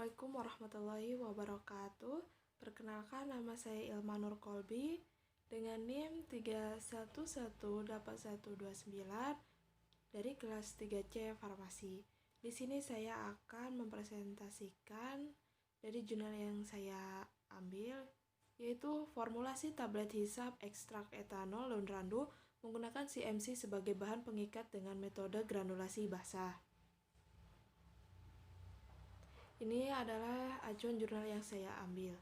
Assalamualaikum warahmatullahi wabarakatuh. Perkenalkan, nama saya Ilma Nur Kolbi dengan NIM 3118129 dari kelas 3C Farmasi. Di sini saya akan mempresentasikan dari jurnal yang saya ambil, yaitu formulasi tablet hisap ekstrak etanol daun randu menggunakan CMC sebagai bahan pengikat dengan metode granulasi basah. Ini adalah acuan jurnal yang saya ambil.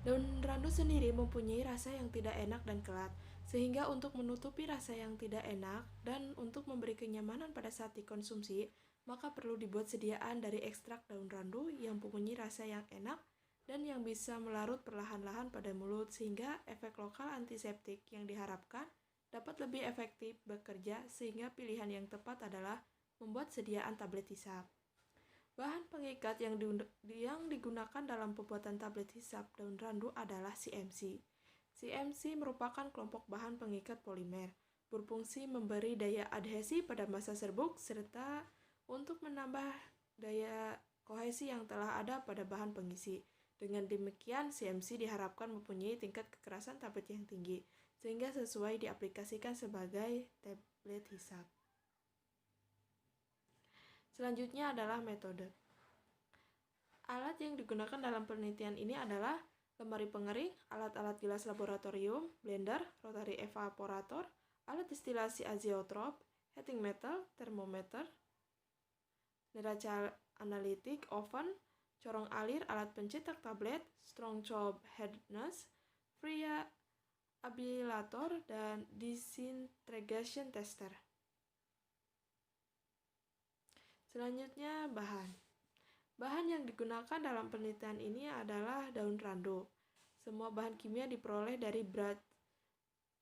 Daun randu sendiri mempunyai rasa yang tidak enak dan kelat, sehingga untuk menutupi rasa yang tidak enak dan untuk memberi kenyamanan pada saat dikonsumsi, maka perlu dibuat sediaan dari ekstrak daun randu yang mempunyai rasa yang enak dan yang bisa melarut perlahan-lahan pada mulut, sehingga efek lokal antiseptik yang diharapkan dapat lebih efektif bekerja, sehingga pilihan yang tepat adalah membuat sediaan tablet hisap. Bahan pengikat yang digunakan dalam pembuatan tablet hisap daun randu adalah CMC. CMC merupakan kelompok bahan pengikat polimer, berfungsi memberi daya adhesi pada massa serbuk serta untuk menambah daya kohesi yang telah ada pada bahan pengisi. Dengan demikian, CMC diharapkan mempunyai tingkat kekerasan tablet yang tinggi, sehingga sesuai diaplikasikan sebagai tablet hisap. Selanjutnya adalah metode. Alat yang digunakan dalam penelitian ini adalah lemari pengering, alat-alat gelas laboratorium, blender, rotary evaporator, alat distilasi azeotrop, heating metal, termometer, neraca analitik, oven, corong alir, alat pencetak tablet, strong choke hardness, Freya abilator, dan disintegration tester. Selanjutnya bahan. Bahan yang digunakan dalam penelitian ini adalah daun randu. Semua bahan kimia diperoleh dari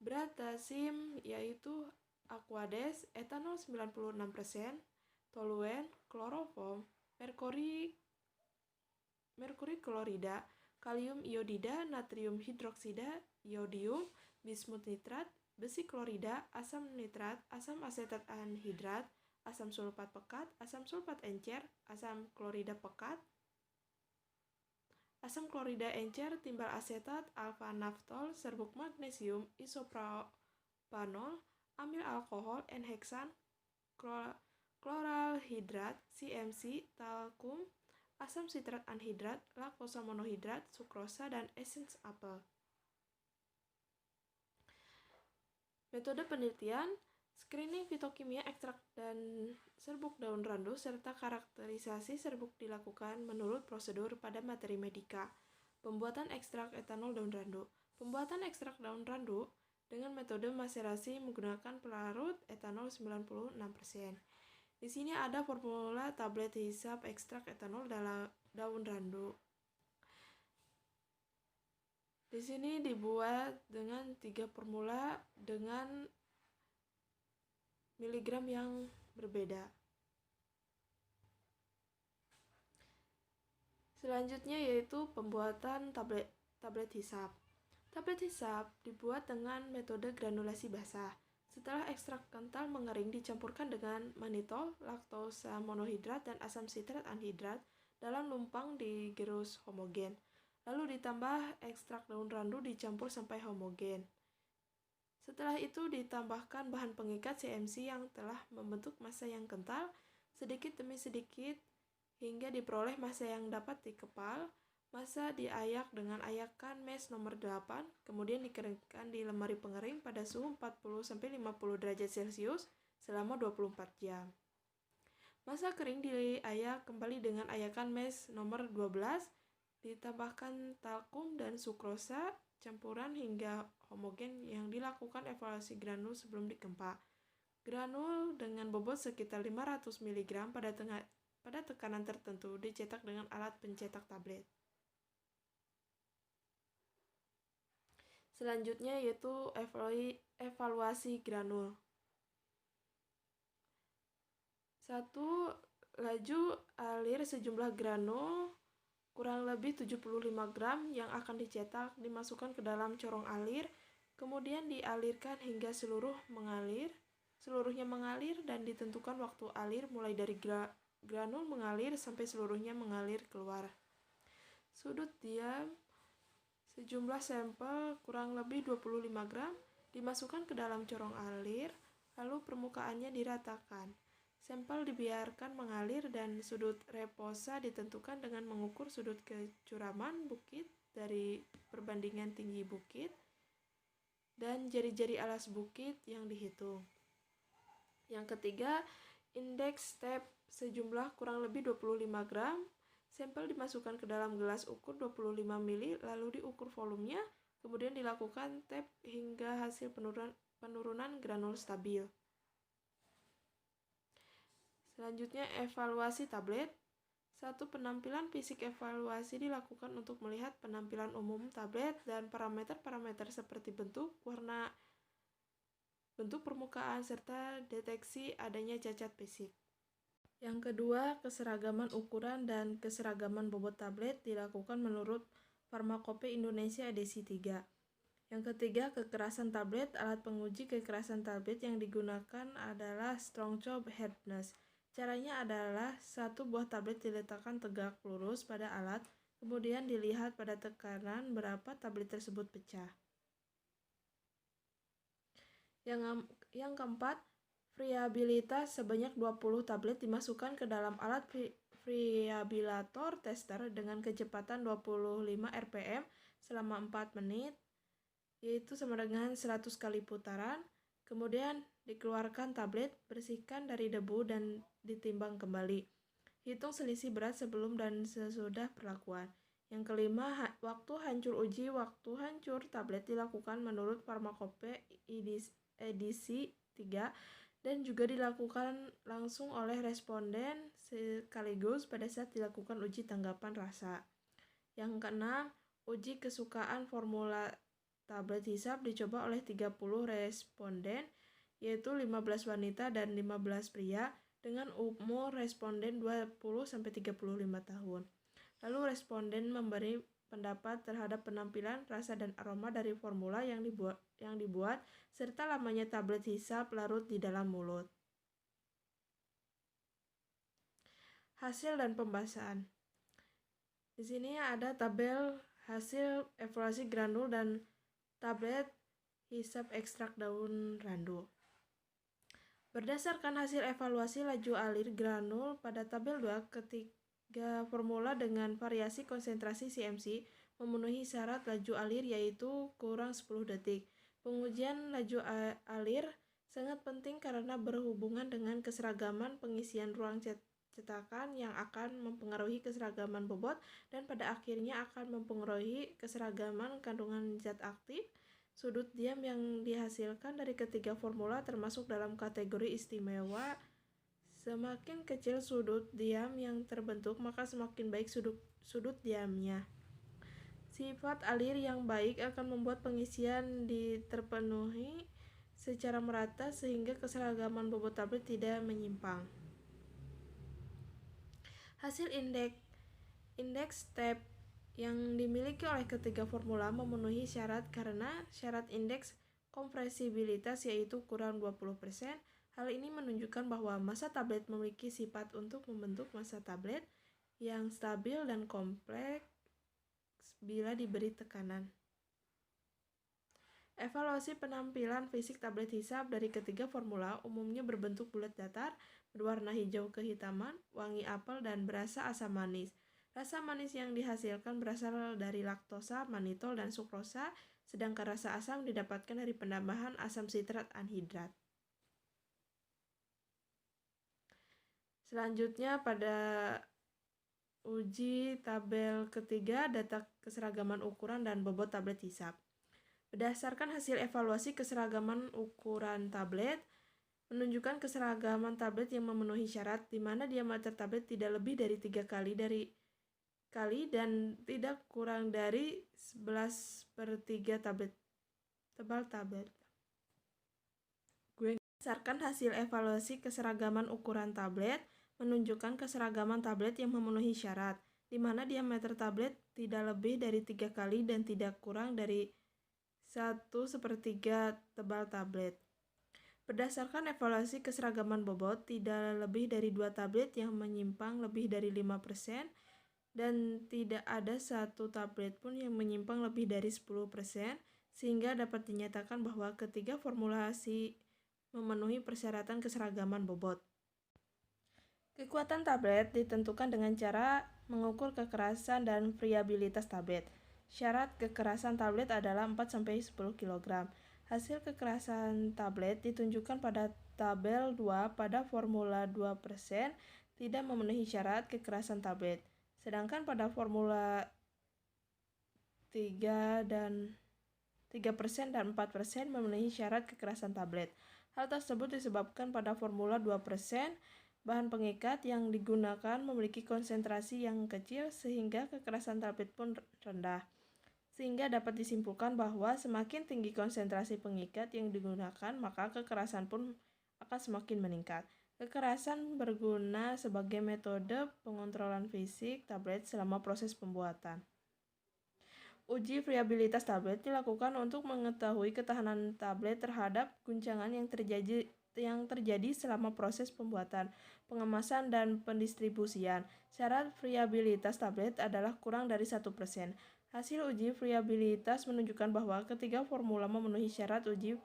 bratasim, yaitu aquades, etanol 96%, toluen, kloroform, merkuri klorida, kalium iodida, natrium hidroksida, iodium, bismut nitrat, besi klorida, asam nitrat, asam asetat anhidrat, asam sulfat pekat, asam sulfat encer, asam klorida pekat, asam klorida encer, timbal asetat, alfa naftol, serbuk magnesium, isopropanol, amil alkohol, N-heksan, kloral hidrat, CMC, talkum, asam sitrat anhidrat, laktosa monohidrat, sukrosa, dan esens apel. Metode penelitian: screening fitokimia ekstrak dan serbuk daun randu serta karakterisasi serbuk dilakukan menurut prosedur pada materi medika. Pembuatan ekstrak etanol daun randu. Pembuatan ekstrak daun randu dengan metode maserasi menggunakan pelarut etanol 96%. Di sini ada formula tablet hisap ekstrak etanol daun randu. Di sini dibuat dengan 3 formula dengan miligram yang berbeda. Selanjutnya yaitu pembuatan tablet hisap. Tablet hisap dibuat dengan metode granulasi basah. Setelah ekstrak kental mengering dicampurkan dengan manitol, laktosa monohidrat, dan asam sitrat anhidrat dalam lumpang digerus homogen. Lalu ditambah ekstrak daun randu dicampur sampai homogen. Setelah itu ditambahkan bahan pengikat CMC yang telah membentuk massa yang kental sedikit demi sedikit hingga diperoleh massa yang dapat dikepal. Massa diayak dengan ayakan mesh nomor 8, kemudian dikeringkan di lemari pengering pada suhu 40-50 derajat Celcius selama 24 jam. Massa kering diayak kembali dengan ayakan mesh nomor 12, ditambahkan talkum dan sukrosa campuran hingga homogen yang dilakukan evaluasi granul sebelum dikempa. Granul dengan bobot sekitar 500 mg pada tekanan tertentu dicetak dengan alat pencetak tablet. Selanjutnya yaitu evaluasi granul. 1. Laju alir sejumlah granul kurang lebih 75 gram yang akan dicetak dimasukkan ke dalam corong alir, kemudian dialirkan hingga seluruhnya mengalir dan ditentukan waktu alir mulai dari granul mengalir sampai seluruhnya mengalir keluar. Sudut diam sejumlah sampel kurang lebih 25 gram dimasukkan ke dalam corong alir, lalu permukaannya diratakan. Sampel dibiarkan mengalir dan sudut reposa ditentukan dengan mengukur sudut kecuraman bukit dari perbandingan tinggi bukit dan jari-jari alas bukit yang dihitung. Yang ketiga, indeks step sejumlah kurang lebih 25 gram. Sampel dimasukkan ke dalam gelas ukur 25 ml, lalu diukur volumenya, kemudian dilakukan tap hingga hasil penurunan granul stabil. Selanjutnya, evaluasi tablet. 1. Penampilan fisik evaluasi dilakukan untuk melihat penampilan umum tablet dan parameter-parameter seperti bentuk, warna, bentuk permukaan, serta deteksi adanya cacat fisik. Yang kedua, keseragaman ukuran dan keseragaman bobot tablet dilakukan menurut Farmakope Indonesia edisi 3. Yang ketiga, kekerasan tablet. Alat penguji kekerasan tablet yang digunakan adalah Strongchow hardness. Caranya adalah satu buah tablet diletakkan tegak lurus pada alat, kemudian dilihat pada tekanan berapa tablet tersebut pecah. Yang keempat, friabilitas. Sebanyak 20 tablet dimasukkan ke dalam alat friabilator tester dengan kecepatan 25 rpm selama 4 menit, yaitu sama dengan 100 kali putaran. Kemudian dikeluarkan tablet, bersihkan dari debu dan ditimbang kembali. Hitung selisih berat sebelum dan sesudah perlakuan. Yang kelima, waktu hancur uji. Waktu hancur tablet dilakukan menurut Farmakope edisi 3 dan juga dilakukan langsung oleh responden sekaligus pada saat dilakukan uji tanggapan rasa. Yang keenam, uji kesukaan formula tablet hisap dicoba oleh 30 responden, yaitu 15 wanita dan 15 pria dengan umur responden 20-35 tahun. Lalu responden memberi pendapat terhadap penampilan, rasa, dan aroma dari formula yang dibuat serta lamanya tablet hisap larut di dalam mulut. Hasil dan pembahasan. Di sini ada tabel hasil evaluasi granul dan tablet hisap ekstrak daun randu. Berdasarkan hasil evaluasi laju alir granul pada tabel 2, ketiga formula dengan variasi konsentrasi CMC memenuhi syarat laju alir, yaitu kurang 10 detik. Pengujian laju alir sangat penting karena berhubungan dengan keseragaman pengisian ruang cetakan yang akan mempengaruhi keseragaman bobot dan pada akhirnya akan mempengaruhi keseragaman kandungan zat aktif. Sudut diam yang dihasilkan dari ketiga formula termasuk dalam kategori istimewa. Semakin kecil sudut diam yang terbentuk, maka semakin baik sudut diamnya. Sifat alir yang baik akan membuat pengisian terpenuhi secara merata sehingga keseragaman bobot tablet tidak menyimpang. Hasil indeks step yang dimiliki oleh ketiga formula memenuhi syarat karena syarat indeks kompresibilitas, yaitu kurang 20%. Hal ini menunjukkan bahwa massa tablet memiliki sifat untuk membentuk massa tablet yang stabil dan kompleks bila diberi tekanan. Evaluasi penampilan fisik tablet hisap dari ketiga formula umumnya berbentuk bulat datar, berwarna hijau kehitaman, wangi apel, dan berasa asam manis. Rasa manis yang dihasilkan berasal dari laktosa, manitol, dan sukrosa, sedangkan rasa asam didapatkan dari penambahan asam sitrat anhidrat. Selanjutnya pada uji tabel ketiga, data keseragaman ukuran dan bobot tablet hisap. Berdasarkan hasil evaluasi keseragaman ukuran tablet, menunjukkan keseragaman tablet yang memenuhi syarat, di mana diameter tablet tidak lebih dari 3 kali dan tidak kurang dari 11/3 tebal tablet. Berdasarkan hasil evaluasi keseragaman ukuran tablet, menunjukkan keseragaman tablet yang memenuhi syarat, di mana diameter tablet tidak lebih dari 3 kali dan tidak kurang dari 1/3 tebal tablet. Berdasarkan evaluasi keseragaman bobot, tidak lebih dari 2 tablet yang menyimpang lebih dari 5%, dan tidak ada satu tablet pun yang menyimpang lebih dari 10%, sehingga dapat dinyatakan bahwa ketiga formulasi memenuhi persyaratan keseragaman bobot. Kekuatan tablet ditentukan dengan cara mengukur kekerasan dan friabilitas tablet. Syarat kekerasan tablet adalah 4-10 kg. Hasil kekerasan tablet ditunjukkan pada tabel 2 pada formula 2% tidak memenuhi syarat kekerasan tablet. Sedangkan pada formula 3% dan 4% memenuhi syarat kekerasan tablet. Hal tersebut disebabkan pada formula 2% bahan pengikat yang digunakan memiliki konsentrasi yang kecil sehingga kekerasan tablet pun rendah. Sehingga dapat disimpulkan bahwa semakin tinggi konsentrasi pengikat yang digunakan, maka kekerasan pun akan semakin meningkat. Kekerasan berguna sebagai metode pengontrolan fisik tablet selama proses pembuatan. Uji friabilitas tablet dilakukan untuk mengetahui ketahanan tablet terhadap guncangan yang terjadi selama proses pembuatan, pengemasan, dan pendistribusian. Syarat friabilitas tablet adalah kurang dari 1%. Hasil uji friabilitas menunjukkan bahwa ketiga formula memenuhi syarat uji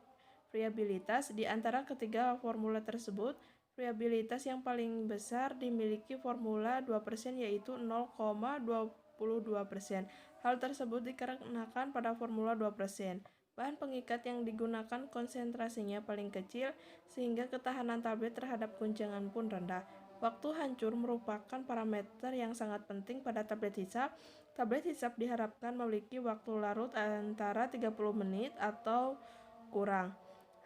friabilitas. Di antara ketiga formula tersebut, friabilitas yang paling besar dimiliki formula 2% yaitu 0,22%. Hal tersebut dikarenakan pada formula 2%. Bahan pengikat yang digunakan konsentrasinya paling kecil sehingga ketahanan tablet terhadap guncangan pun rendah. Waktu hancur merupakan parameter yang sangat penting pada tablet hisap. Tablet hisap diharapkan memiliki waktu larut antara 30 menit atau kurang.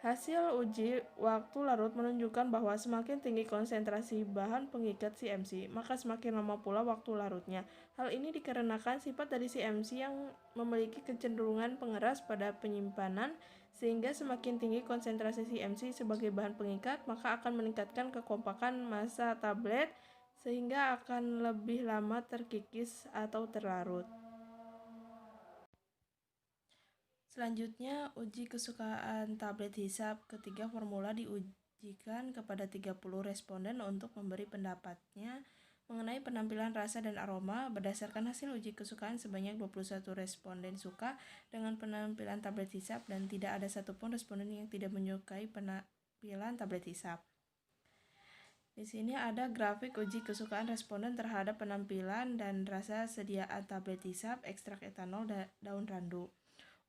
Hasil uji waktu larut menunjukkan bahwa semakin tinggi konsentrasi bahan pengikat CMC, maka semakin lama pula waktu larutnya. Hal ini dikarenakan sifat dari CMC yang memiliki kecenderungan pengeras pada penyimpanan, sehingga semakin tinggi konsentrasi CMC sebagai bahan pengikat, maka akan meningkatkan kekompakan massa tablet, sehingga akan lebih lama terkikis atau terlarut. Selanjutnya, uji kesukaan tablet hisap ketiga formula diujikan kepada 30 responden untuk memberi pendapatnya mengenai penampilan, rasa, dan aroma. Berdasarkan hasil uji kesukaan, sebanyak 21 responden suka dengan penampilan tablet hisap dan tidak ada satupun responden yang tidak menyukai penampilan tablet hisap. Di sini ada grafik uji kesukaan responden terhadap penampilan dan rasa sediaan tablet hisap ekstrak etanol daun randu.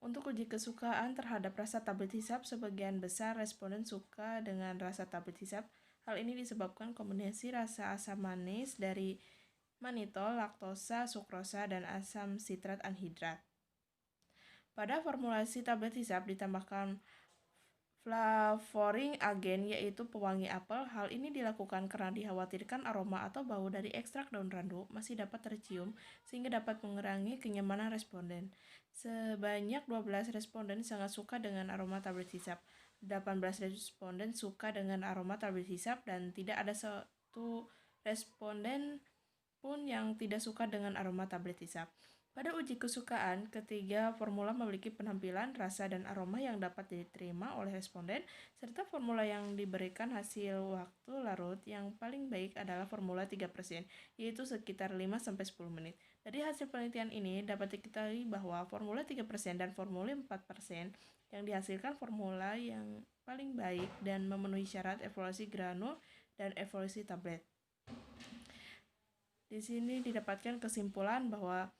Untuk uji kesukaan terhadap rasa tablet hisap, sebagian besar responden suka dengan rasa tablet hisap. Hal ini disebabkan kombinasi rasa asam manis dari manitol, laktosa, sukrosa, dan asam sitrat anhidrat. Pada formulasi tablet hisap ditambahkan flavoring agen yaitu pewangi apel. Hal ini dilakukan karena dikhawatirkan aroma atau bau dari ekstrak daun randu masih dapat tercium sehingga dapat mengurangi kenyamanan responden. Sebanyak 12 responden sangat suka dengan aroma tablet hisap. 18 responden suka dengan aroma tablet hisap dan tidak ada satu responden pun yang tidak suka dengan aroma tablet hisap. Pada uji kesukaan, ketiga formula memiliki penampilan, rasa, dan aroma yang dapat diterima oleh responden, serta formula yang diberikan hasil waktu larut yang paling baik adalah formula 3%, yaitu sekitar 5-10 menit. Dari hasil penelitian ini, dapat diketahui bahwa formula 3% dan formula 4% yang dihasilkan formula yang paling baik dan memenuhi syarat evaluasi granul dan evaluasi tablet. Di sini didapatkan kesimpulan bahwa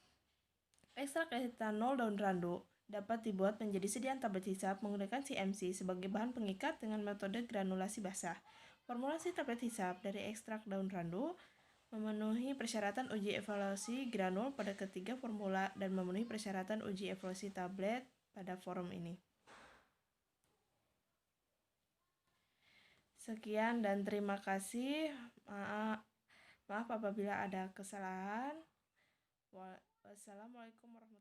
ekstrak etanol daun randu dapat dibuat menjadi sediaan tablet hisap menggunakan CMC sebagai bahan pengikat dengan metode granulasi basah. Formulasi tablet hisap dari ekstrak daun randu memenuhi persyaratan uji evaluasi granul pada ketiga formula dan memenuhi persyaratan uji evaluasi tablet pada forum ini. Sekian dan terima kasih. Maaf apabila ada kesalahan. Wassalamualaikum warahmatullahi wabarakatuh.